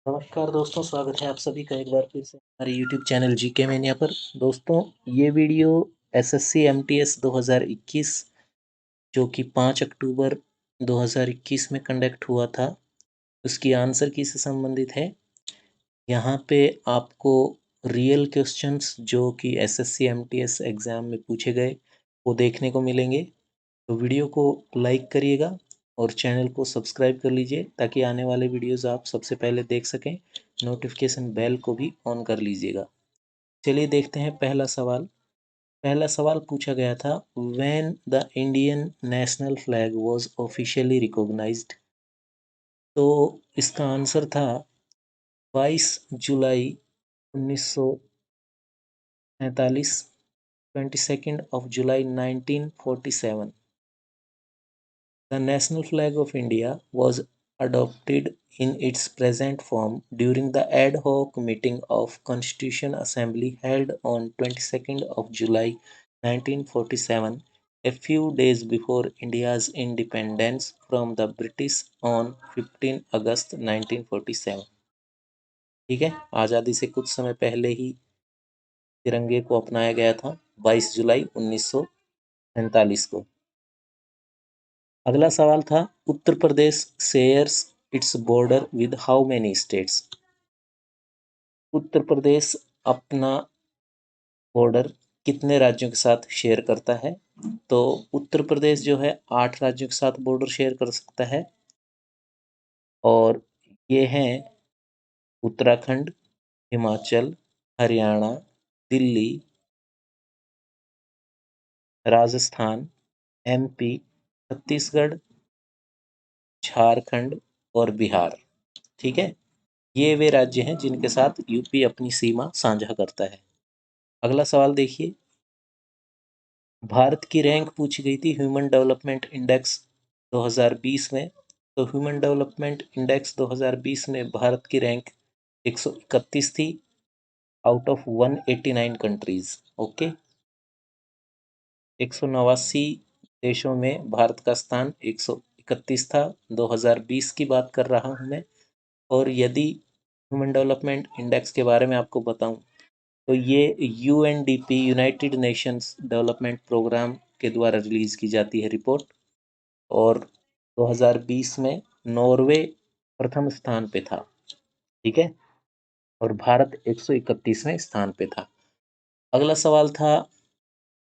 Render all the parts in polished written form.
नमस्कार दोस्तों, स्वागत है आप सभी का एक बार फिर से हमारे YouTube चैनल जीके मैनिया पर। दोस्तों, ये वीडियो एसएससी एमटीएस 2021 जो कि 5 अक्टूबर 2021 में कंडक्ट हुआ था, उसकी आंसर की से संबंधित है। यहाँ पे आपको रियल क्वेश्चंस जो कि एसएससी एमटीएस एग्ज़ाम में पूछे गए वो देखने को मिलेंगे। तो वीडियो को लाइक करिएगा और चैनल को सब्सक्राइब कर लीजिए ताकि आने वाले वीडियोस आप सबसे पहले देख सकें। नोटिफिकेशन बेल को भी ऑन कर लीजिएगा। चलिए देखते हैं पहला सवाल। पहला सवाल पूछा गया था, when the Indian national flag was officially recognised. तो इसका आंसर था 22 जुलाई 1947, 22nd of July 1947. The national flag of India was adopted in its present form during the ad hoc meeting of Constitution Assembly held on 22nd of July 1947, a few days before India's independence from the British on 15 August 1947। ठीक है, आज़ादी से कुछ समय पहले ही तिरंगे को अपनाया गया था 22 जुलाई 1947 को। अगला सवाल था, Uttar Pradesh shares its border with how many states. Uttar Pradesh अपना बॉर्डर कितने राज्यों के साथ शेयर करता है? तो उत्तर प्रदेश जो है 8 राज्यों के साथ बॉर्डर शेयर कर सकता है और ये हैं उत्तराखंड, हिमाचल, हरियाणा, दिल्ली, राजस्थान, एमपी, छत्तीसगढ़, झारखंड और बिहार। ठीक है, ये वे राज्य हैं जिनके साथ यूपी अपनी सीमा साझा करता है। अगला सवाल देखिए, भारत की रैंक पूछी गई थी ह्यूमन डेवलपमेंट इंडेक्स 2020 में। तो ह्यूमन डेवलपमेंट इंडेक्स 2020 में भारत की रैंक 131 थी आउट ऑफ 189 कंट्रीज। ओके, 189 देशों में भारत का स्थान 131 था। 2020 की बात कर रहा हूँ मैं। और यदि ह्यूमन डेवलपमेंट इंडेक्स के बारे में आपको बताऊं तो ये UNDP, United Nations Development Programme के द्वारा रिलीज की जाती है रिपोर्ट। और 2020 में नॉर्वे प्रथम स्थान पे था। ठीक है, और भारत 131वें स्थान पे था। अगला सवाल था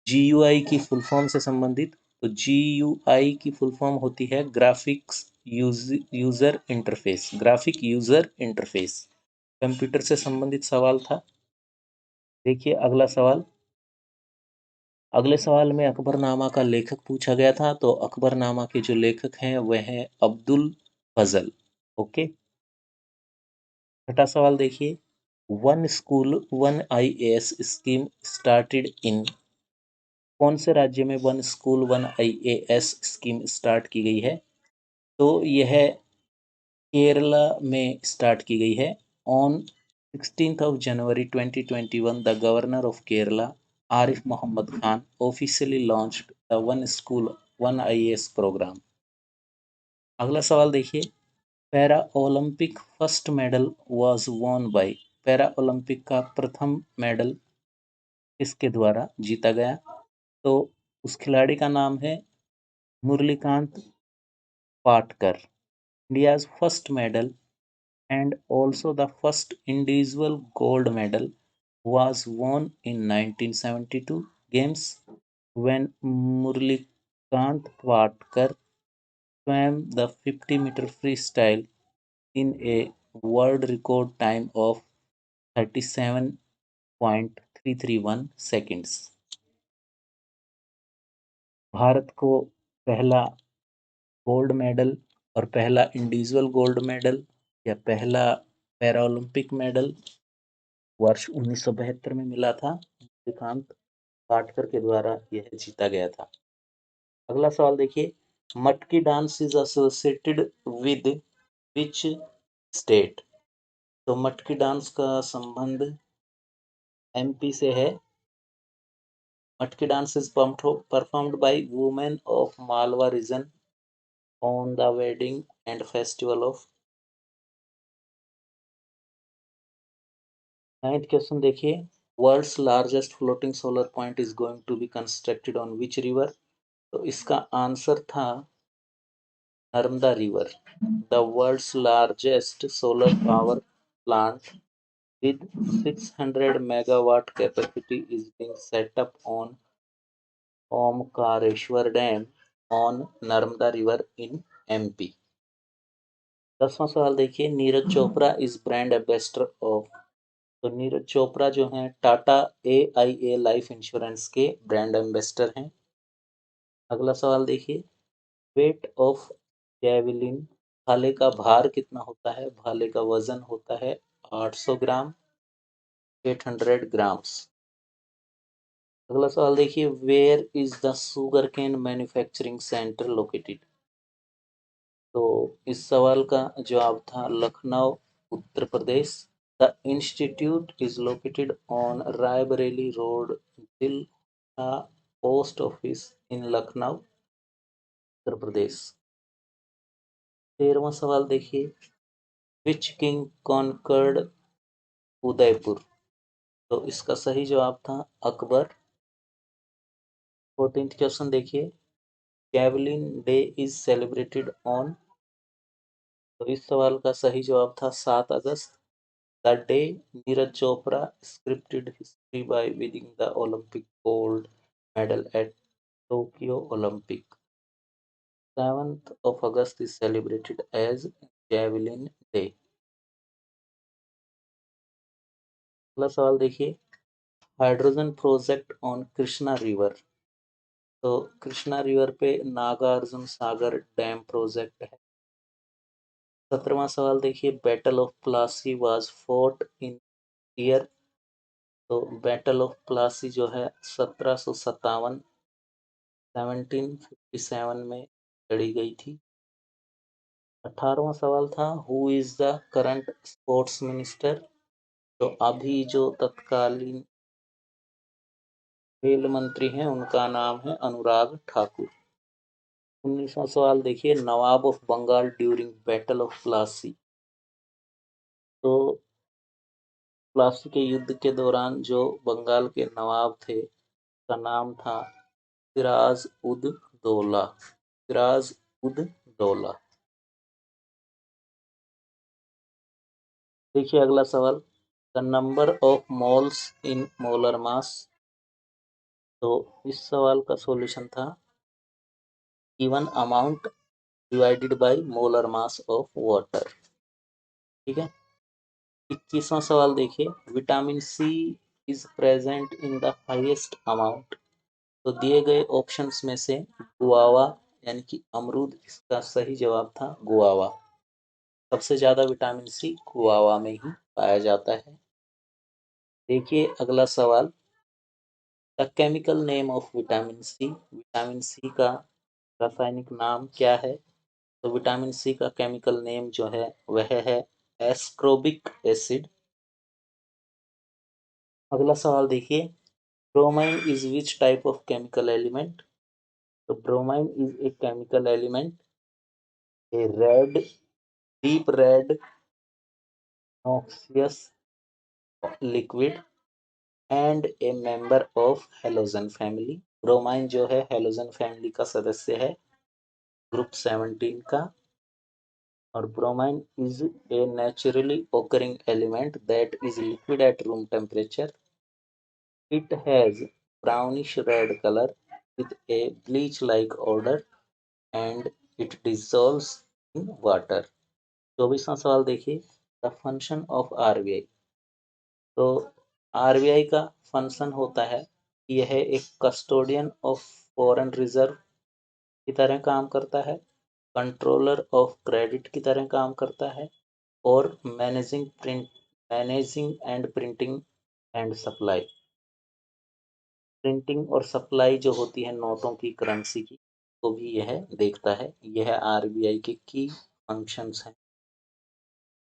जीयूआई की फुल फॉर्म से संबंधित। तो जीयूआई की फुल फॉर्म होती है graphics user interface. Graphic user interface computer से संबंधित सवाल था। देखिए अगला सवाल। अगले सवाल में अकबरनामा का लेखक पूछा गया था। तो अकबरनामा के जो लेखक हैं वह हैं अब्दुल फजल। ओके, छठा सवाल देखिए, one school one IAS scheme started in. कौन से राज्य में one school one IAS scheme start की गई है? तो यह केरला में स्टार्ट की गई है। On 16th of January 2021, the governor of Kerala, Arif Mohammed Khan, officially launched the One School One IAS program। अगला सवाल देखिए, para Olympic first medal was won by. Para Olympic का प्रथम मेडल किसके द्वारा जीता गया? तो उस खिलाड़ी का नाम है Murlikant Patkar. India's first medal and also the first individual gold medal was won in 1972 games when Murlikant Patkar swam the 50-meter freestyle in a world record time of 37.331 seconds। Bharat को पहला गोल्ड मेडल और पहला इंडिविजुअल गोल्ड मेडल या पहला para Olympic medal वर्ष 1972 में मिला था। श्रीकांत पाटकर के द्वारा यह जीता गया था। अगला सवाल देखिए, Matki dance is associated with which state. तो मटकी डांस का संबंध एमपी से है। Matki dance is performed by women of Malwa region on the wedding and festival of ninth question देखिए, world's largest floating solar point is going to be constructed on which river. तो इसका answer था Narmada river. The world's largest solar power plant with 600 megawatt capacity is being set up on Omkareshwar Dam on Narmada River in MP। 10वां सवाल देखिए, Neeraj Chopra is brand ambassador of. तो नीरज चोपड़ा जो हैं Tata AIA life insurance के brand ambassador हैं। अगला सवाल देखिए, वेट ऑफ जैवलिन, भाले का भार कितना होता है। भाले का वजन होता है 800 ग्राम, 800 ग्राम्स। अगला सवाल देखिए, where is the sugar cane manufacturing centre located. तो इस सवाल का जवाब था Lucknow, Uttar Pradesh. The institute is located on Raebareli road, Dilha post office in Lucknow, Uttar Pradesh. 13वां सवाल देखिए, विच किंग कॉन्कर्ड उदयपुर। तो इसका सही जवाब था अकबर। 14th क्वेश्चन देखिए, javelin day is celebrated on. तो इस सवाल का सही जवाब था 7 अगस्त। The day Neeraj Chopra scripted history by winning the Olympic gold medal at Tokyo Olympic. 7th of August is celebrated as Javelin Day। अगला सवाल देखिए, hydrogen project on Krishna river. तो कृष्णा रिवर पे नागार्जुन सागर डैम प्रोजेक्ट है। 17वां सवाल देखिए, battle of Plassey was fort in year. तो battle of Plassey जो है 1757 1757 में लड़ी गई थी। 18वां सवाल था, who is the current sports minister. तो अभी जो तत्कालीन खेल मंत्री हैं उनका नाम है अनुराग ठाकुर। 19वां सवाल देखिए, Nawab of Bengal during battle of Plassey. तो प्लासी के युद्ध के दौरान जो बंगाल के नवाब थे का नाम था सिराज उद दौला, सिराज उद दौला। देखिए अगला सवाल, the number of moles in molar mass. तो इस सवाल का सॉल्यूशन था given amount divided by molar mass of water. ठीक है। 21वां सवाल देखिए, vitamin C is present in the highest amount. तो दिए गए ऑप्शंस में से गुआवा यानी कि अमरूद इसका सही जवाब था गुआवा। सबसे ज्यादा विटामिन सी गुआवा में ही पाया जाता है। देखिए अगला सवाल, the chemical name of vitamin C. Vitamin C का रासायनिक नाम क्या है। तो विटामिन सी का केमिकल नेम जो है वह है एस्कोर्बिक एसिड। अगला सवाल देखिए, bromine is which type of chemical element. तो bromine is a chemical element, a red, deep red noxious liquid and a member of halogen family. Bromine जो है हेलोजन फैमिली का सदस्य है, ग्रुप 17 का। और bromine is A naturally occurring element that is liquid at room temperature. It has brownish red color with a bleach-like odor and it dissolves in water। 24वां सवाल देखिए, the function of RBI. तो RBI का function होता है, यह एक custodian of foreign reserve की तरह काम करता है, कंट्रोलर ऑफ क्रेडिट की तरह काम करता है और managing and printing and supply. Printing और सप्लाई जो होती है नोटों की, करेंसी की, तो भी यह देखता है। यह आरबीआई के की फंक्शंस हैं।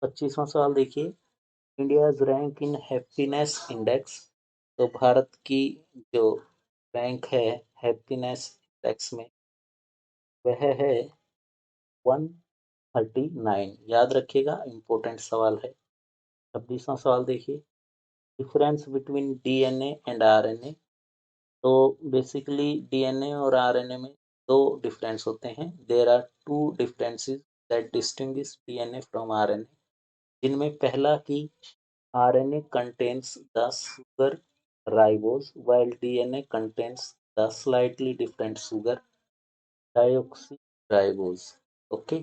25वां सवाल देखिए, India's rank in happiness index. तो भारत की जो रैंक है हैप्पीनेस इंडेक्स में वह है 139। याद रखिएगा, इंपॉर्टेंट सवाल है। 26वां सवाल देखिए, difference between DNA and RNA. तो बेसिकली डीएनए और आरएनए में दो डिफरेंस होते हैं। There are two differences that distinguish DNA from RNA, जिनमें पहला कि RNA contains the sugar ribose while DNA contains the slightly different sugar deoxy okay,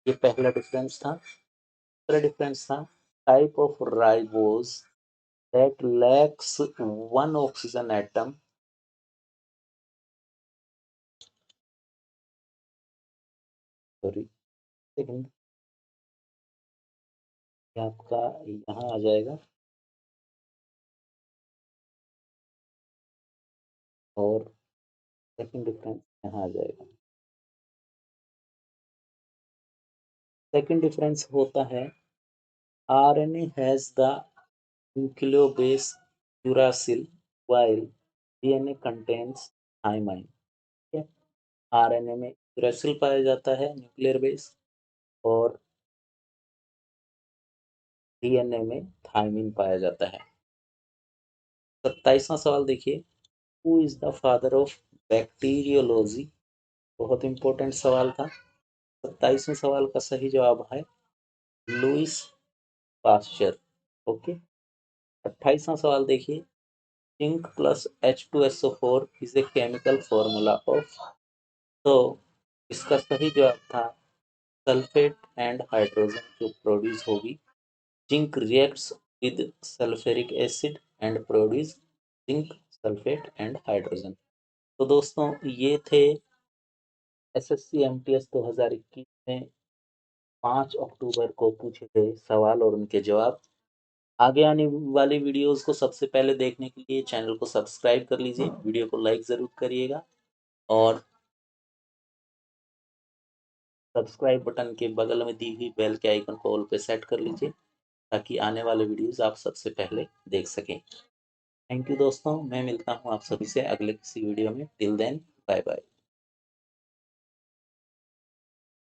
ये पहला डिफरेंस था। दूसरा डिफरेंस था type of ribose that lacks one oxygen atom. Sorry, second, आपका यहाँ आ जाएगा और सेकंड डिफरेंस यहाँ आ जाएगा। सेकंड डिफरेंस होता है RNA has the nucleobase uracil while DNA contains thymine. ठीक है, आरएनए में यूरासिल पाया जाता है न्यूक्लियर बेस, और डीएनए में थाइमिन पाया जाता है। 27वां सवाल देखिए, who is the father of bacteriology. बहुत इंपॉर्टेंट सवाल था। 27वें सवाल का सही जवाब है लुइस पास्चर। ओके, 28वां सवाल देखिए, zinc plus H2SO4 is a chemical formula of. तो इसका सही जवाब था सल्फेट एंड हाइड्रोजन जो प्रोड्यूस होगी। Zinc reacts with sulphuric acid and produce zinc sulphate and hydrogen. तो दोस्तों ये थे एसएससी एमटीएस 2021 में 5 अक्टूबर को पूछे गए सवाल और उनके जवाब। आगे आने वाली वीडियोस को सबसे पहले देखने के लिए चैनल को सब्सक्राइब कर लीजिए, वीडियो को लाइक ज़रूर करिएगा और सब्सक्राइब बटन के बगल में दी हुई बेल के आइकन को ऑल पे सेट कर लीजिए ताकि आने वाले वीडियोस आप सबसे पहले देख सकें। थैंक यू दोस्तों, मैं मिलता हूँ आप सभी से अगले किसी वीडियो में। Till then, bye bye.